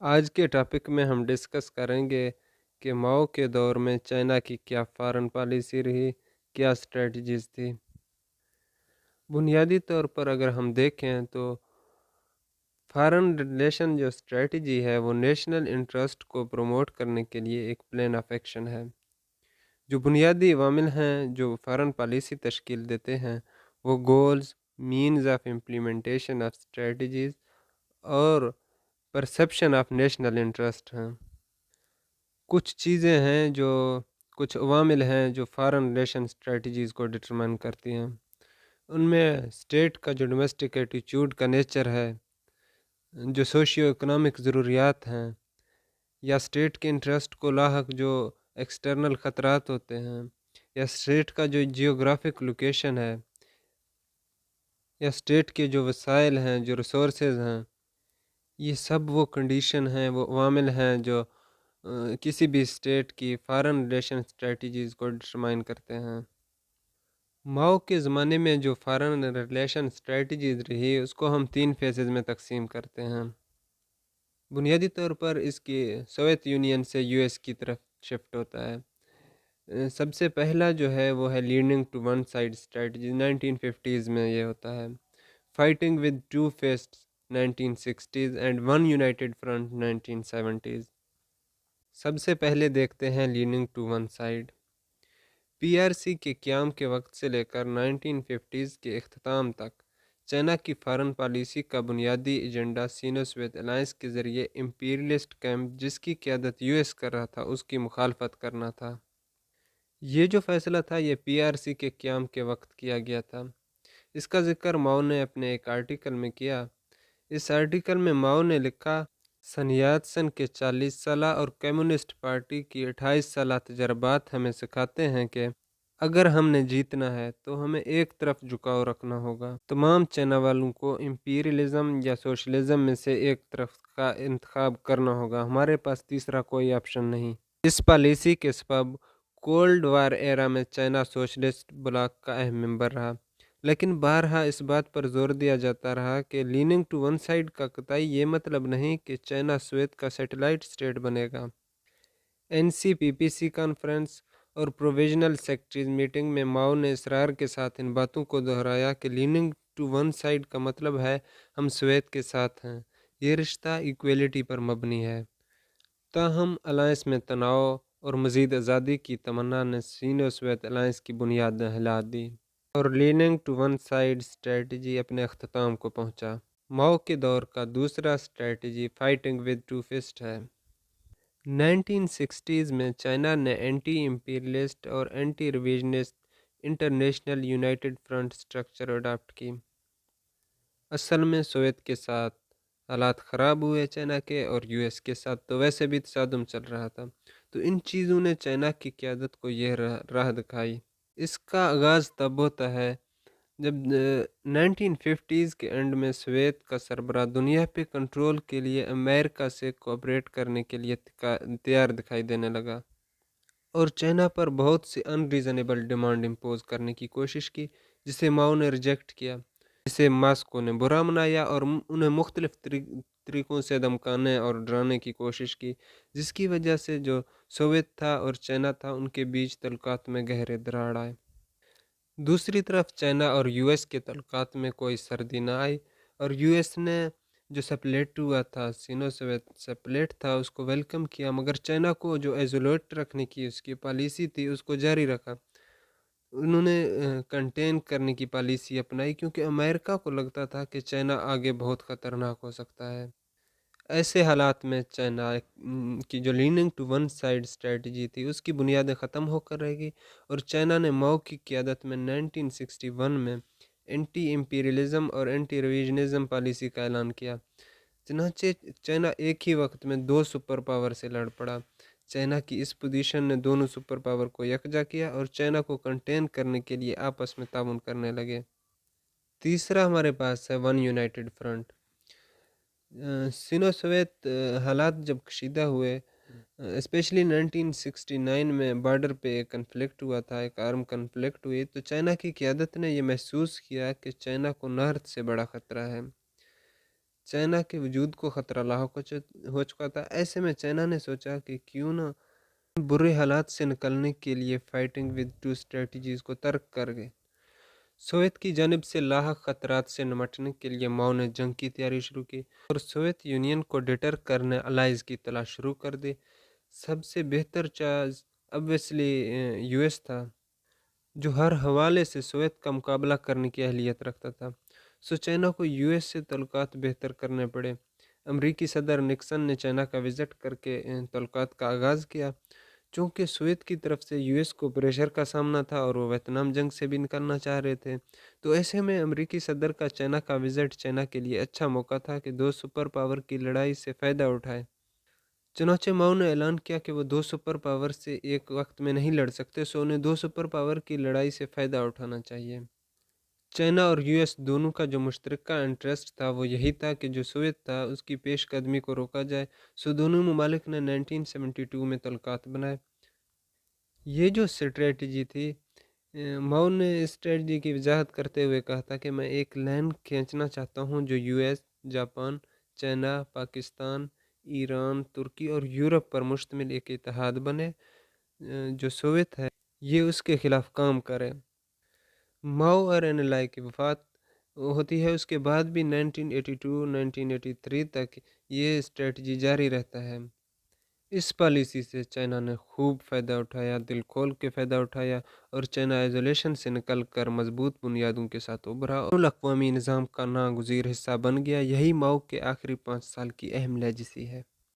آج کے ٹاپک میں ہم ڈسکس کریں گے کہ ماؤ کے دور میں چائنا کی کیا فارن پالیسی رہی، کیا اسٹریٹجیز تھی۔ بنیادی طور پر اگر ہم دیکھیں تو فارن ریلیشن جو اسٹریٹجی ہے وہ نیشنل انٹرسٹ کو پروموٹ کرنے کے لیے ایک پلان آف ایکشن ہے۔ جو بنیادی عوامل ہیں جو فارن پالیسی تشکیل دیتے ہیں وہ goals, means of implementation of strategies اور پرسپشن آف نیشنل انٹرسٹ ہیں۔ کچھ چیزیں ہیں کچھ عوامل ہیں جو فارن ریلیشن اسٹریٹجیز کو ڈٹرمن کرتی ہیں۔ ان میں اسٹیٹ کا جو ڈومیسٹک ایٹیچیوڈ کا نیچر ہے، جو سوشیو اکنامک ضروریات ہیں، یا اسٹیٹ کے انٹرسٹ کو لاحق جو ایکسٹرنل خطرات ہوتے ہیں، یا اسٹیٹ کا جو جیوگرافک لوکیشن ہے، یا اسٹیٹ کے جو وسائل ہیں، جو ریسورسز ہیں، یہ سب وہ کنڈیشن ہیں، وہ عوامل ہیں جو کسی بھی اسٹیٹ کی فارن ریلیشن اسٹریٹجیز کو ڈٹرمائن کرتے ہیں۔ ماؤ کے زمانے میں جو فارن ریلیشن اسٹریٹجیز رہی اس کو ہم 3 فیزز میں تقسیم کرتے ہیں۔ بنیادی طور پر اس کی سوویت یونین سے یو ایس کی طرف شفٹ ہوتا ہے۔ سب سے پہلا جو ہے وہ ہے leading to one side strategy, 1950s میں یہ ہوتا ہے۔ Fighting with two fists 1960s and one united front 1970s۔ سب سے پہلے دیکھتے ہیں leading to one side. P R C کے قیام کے وقت سے لے کر 1950s کے اختتام تک چائنا کی فارن پالیسی کا بنیادی ایجنڈا سینو سوویت الائنس کے ذریعے امپیریلسٹ کیمپ جس کی قیادت یو ایس کر رہا تھا اس کی مخالفت کرنا تھا۔ یہ جو فیصلہ تھا یہ پی آر سی کے قیام کے وقت کیا گیا تھا۔ اس کا ذکر ماؤ نے اپنے ایک آرٹیکل میں کیا۔ اس آرٹیکل میں ماؤ نے لکھا، سن یات سن کے 40 سالہ اور کمیونسٹ پارٹی کی 28 سالہ تجربات ہمیں سکھاتے ہیں کہ اگر ہم نے جیتنا ہے تو ہمیں ایک طرف جھکاؤ رکھنا ہوگا۔ تمام چائنا والوں کو امپیریلزم یا سوشلزم میں سے ایک طرف کا انتخاب کرنا ہوگا، ہمارے پاس تیسرا کوئی آپشن نہیں۔ اس پالیسی کے سبب کولڈ وار ایرا میں چائنا سوشلسٹ بلاک کا اہم ممبر رہا، لیکن بارہا اس بات پر زور دیا جاتا رہا کہ لیننگ ٹو ون سائڈ کا قطعی یہ مطلب نہیں کہ چائنا سوویت کا سیٹلائٹ اسٹیٹ بنے گا۔ این سی پی پی سی کانفرنس اور پروویژنل سیکرٹریز میٹنگ میں ماؤ نے اصرار کے ساتھ ان باتوں کو دہرایا کہ لیننگ ٹو ون سائڈ کا مطلب ہے ہم سوویت کے ساتھ ہیں، یہ رشتہ ایکویلٹی پر مبنی ہے۔ تاہم الائنس میں تناؤ اور مزید آزادی کی تمنا نے سینو سوویت الائنس کی بنیادیں ہلا دی اور leaning to one side strategy اپنے اختتام کو پہنچا۔ ماؤ کے دور کا دوسرا strategy fighting with two fist ہے۔ 1960s میں چائنا نے اینٹی امپیریلسٹ اور anti revisionist international united front structure adopt کی۔ اصل میں سوویت کے ساتھ حالات خراب ہوئے چائنا کے، اور یو ایس کے ساتھ تو ویسے بھی تصادم چل رہا تھا، تو ان چیزوں نے چائنا کی قیادت کو یہ راہ دکھائی۔ اس کا آغاز تب ہوتا ہے جب 1950s کے اینڈ میں سوویت کا سربراہ دنیا پہ کنٹرول کے لیے امریکہ سے کوآپریٹ کرنے کے لیے تیار دکھائی دینے لگا، اور چائنا پر بہت سی ان ریزنیبل ڈیمانڈ امپوز کرنے کی کوشش کی جسے ماؤ نے ریجیکٹ کیا، جسے ماسکو نے برا منایا اور انہیں مختلف طریقوں سے دمکانے اور ڈرانے کی کوشش کی، جس کی وجہ سے جو سوویت تھا اور چائنا تھا ان کے بیچ تعلقات میں گہرے دراڑ آئے۔ دوسری طرف چائنا اور یو ایس کے تعلقات میں کوئی سردی نہ آئی، اور یو ایس نے جو سپلیٹ ہوا تھا، سینو سوویت سپلیٹ تھا، اس کو ویلکم کیا، مگر چائنا کو جو ایزولیٹ رکھنے کی اس کی پالیسی تھی اس کو جاری رکھا۔ انہوں نے کنٹین کرنے کی پالیسی اپنائی کیونکہ امریکہ کو لگتا تھا کہ چائنا آگے بہت خطرناک ہو سکتا ہے۔ ایسے حالات میں چائنا کی جو leaning to one side strategy تھی اس کی بنیادیں ختم ہو کر رہ گئی، اور چائنا نے ماؤ کی قیادت میں 1961 میں اینٹی امپیریلزم اور اینٹی ریویژنزم پالیسی کا اعلان کیا۔ چنانچہ چائنا ایک ہی وقت میں 2 سپر پاور سے لڑ پڑا۔ چائنا کی اس پوزیشن نے دونوں سپر پاور کو یکجا کیا اور چائنا کو کنٹین کرنے کے لیے آپس میں تعاون کرنے لگے۔ تیسرا ہمارے پاس ہے ون یونائٹڈ فرنٹ۔ سینو سوویت حالات جب کشیدہ ہوئے، اسپیشلی 1969 میں بارڈر پہ ایک کنفلکٹ ہوا تھا، ایک آرم کنفلکٹ ہوئی، تو چائنا کی قیادت نے یہ محسوس کیا کہ چائنا کو نارتھ سے بڑا خطرہ ہے۔ چائنا کے وجود کو خطرہ لاحق ہو چکا تھا۔ ایسے میں چائنا نے سوچا کہ کیوں نہ برے حالات سے نکلنے کے لیے فائٹنگ ود ٹو اسٹریٹجیز کو ترک کر گئے۔ سوویت کی جانب سے لاحق خطرات سے نمٹنے کے لیے ماؤ نے جنگ کی تیاری شروع کی اور سوویت یونین کو ڈٹر کرنے الائز کی تلاش شروع کر دی۔ سب سے بہتر چارج obviously یو ایس تھا، جو ہر حوالے سے سوویت کا مقابلہ کرنے کی اہلیت رکھتا تھا۔ چائنا کو یو ایس سے تعلقات بہتر کرنے پڑے۔ امریکی صدر نکسن نے چائنا کا وزٹ کر کے تعلقات کا آغاز کیا۔ چونکہ سوویت کی طرف سے یو ایس کو پریشر کا سامنا تھا اور وہ ویتنام جنگ سے بھی نکلنا چاہ رہے تھے، تو ایسے میں امریکی صدر کا چائنا کا وزٹ چائنا کے لیے اچھا موقع تھا کہ دو سپر پاور کی لڑائی سے فائدہ اٹھائے۔ چنانچہ ماؤ نے اعلان کیا کہ وہ دو سپر پاور سے ایک وقت میں نہیں لڑ سکتے، سو انہیں دو سپر پاور کی لڑائی سے فائدہ اٹھانا چاہیے۔ چائنا اور یو ایس دونوں کا جو مشترکہ انٹرسٹ تھا وہ یہی تھا کہ جو سوویت تھا اس کی پیش قدمی کو روکا جائے، سو دونوں ممالک نے 1972 میں تعلقات بنائے۔ یہ جو اسٹریٹجی تھی، ماؤ نے اس اسٹریٹجی کی وضاحت کرتے ہوئے کہا تھا کہ میں ایک لائن کھینچنا چاہتا ہوں جو U S, Japan, China, Pakistan, Iran, ترکی اور یورپ پر مشتمل ایک اتحاد بنے۔ جو سوویت ہے یہ اس کے خلاف کام کرے۔ ماؤ اور NLI کی وفات ہوتی ہے، اس کے بعد بھی 1982-1983 تک یہ اسٹریٹجی جاری رہتا ہے۔ اس پالیسی سے چائنا نے خوب فائدہ اٹھایا، دل کھول کے فائدہ اٹھایا، اور چائنا آئزولیشن سے نکل کر مضبوط بنیادوں کے ساتھ ابھرا اور الاقوامی نظام کا ناگزیر حصہ بن گیا۔ یہی ماؤ کے آخری 5 سال کی اہم لیگیسی ہے۔